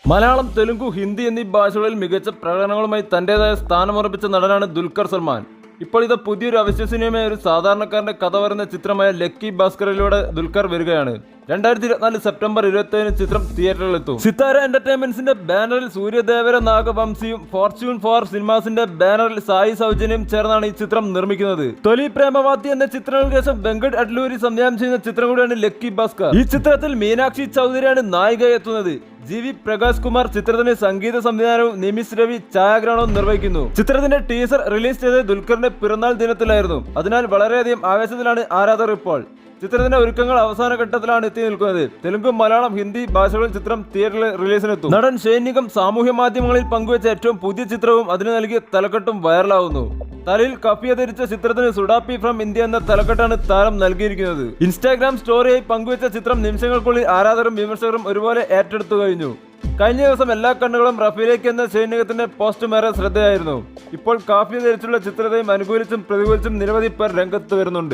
മലയാളം, തെലുങ്കു, ഹിന്ദി എന്നീ ഭാഷകളിൽ മികച്ച പ്രകടനങ്ങളുമായി തന്റേതായ സ്ഥാനമുറപ്പിച്ച നടനാണ് ദുൽഖർ സൽമാൻ. ഇപ്പോൾ ഇത് പുതിയൊരു അവിശ്വസനീയമായ ഒരു സാധാരണക്കാരന്റെ കഥ പറയുന്ന ചിത്രമായ ലക്കി ഭാസ്കറിലൂടെ ദുൽഖർ വരികയാണ്. 2024 സെപ്റ്റംബർ 21 ചിത്രം തിയേറ്ററിലെത്തും. സിത്താര എന്റർടൈൻമെന്റ്സിന്റെ ബാനറിൽ സൂര്യദേവര നാഗവംശിയും ഫോർച്യൂൺ 4 സിനിമാസിന്റെ ബാനറിൽ സായി സൗജന്യം ചേർന്നാണ് ഈ ചിത്രം നിർമ്മിക്കുന്നത്. തൊലി പ്രേമവാത്തി എന്ന ചിത്രങ്ങൾക്ക് ശേഷം വെങ്കട് അഡ്ലൂരി സംവിധാനം ചെയ്യുന്ന ചിത്രം കൂടിയാണ് ലക്കി ഭാസ്കർ. ഈ ചിത്രത്തിൽ മീനാക്ഷി ചൗധരിയാണ് നായികയായി എത്തുന്നത്. ജി.വി. പ്രകാശ് കുമാർ ചിത്രത്തിന് സംഗീത സംവിധാനവും നിമിഷ് രവി ഛായാഗ്രഹണവും നിർവഹിക്കുന്നു. ചിത്രത്തിന്റെ ടീസർ റിലീസ് ചെയ്തത് ദുൽഖറിന്റെ പിറന്നാൾ ദിനത്തിലായിരുന്നു. അതിനാൽ വളരെയധികം ആവേശത്തിലാണ് ആരാധകർ ഇപ്പോൾ. ചിത്രത്തിന്റെ ഒരുക്കങ്ങൾ അവസാന ഘട്ടത്തിലാണ് എത്തി നിൽക്കുന്നത്. തെലുങ്ക്, മലയാളം, ഹിന്ദി ഭാഷകളിൽ ചിത്രം തിയേറ്ററിൽ റിലീസിനെത്തും. നടൻ ഷെയ്ൻ നിഗം സാമൂഹ്യ മാധ്യമങ്ങളിൽ പങ്കുവച്ച ഏറ്റവും പുതിയ ചിത്രവും അതിന് നൽകിയ തലക്കെട്ടും വൈറലാവുന്നു. തലയിൽ കഫിയ ധരിച്ച ചിത്രത്തിന് സുഡാപ്പി ഫ്രം ഇന്ത്യ എന്ന തലക്കെട്ടാണ് താരം നൽകിയിരിക്കുന്നത്. ഇൻസ്റ്റാഗ്രാം സ്റ്റോറിയായി പങ്കുവച്ച ചിത്രം നിമിഷങ്ങൾക്കുള്ളിൽ ആരാധകരും വിമർശകരും ഒരുപോലെ ഏറ്റെടുത്തു കഴിഞ്ഞു. കഴിഞ്ഞ ദിവസം എല്ലാ കണ്ണുകളും റഫീലേക്ക് എന്ന ഷെയ്ൻ നിഗത്തിന്റെ പോസ്റ്റ് മേറെ ശ്രദ്ധയായിരുന്നു. ഇപ്പോൾ കാഫിയ ധരിച്ചുള്ള ചിത്രത്തെയും അനുകൂലിച്ചും പ്രതികൂലിച്ചും നിരവധി പേർ രംഗത്ത് വരുന്നുണ്ട്.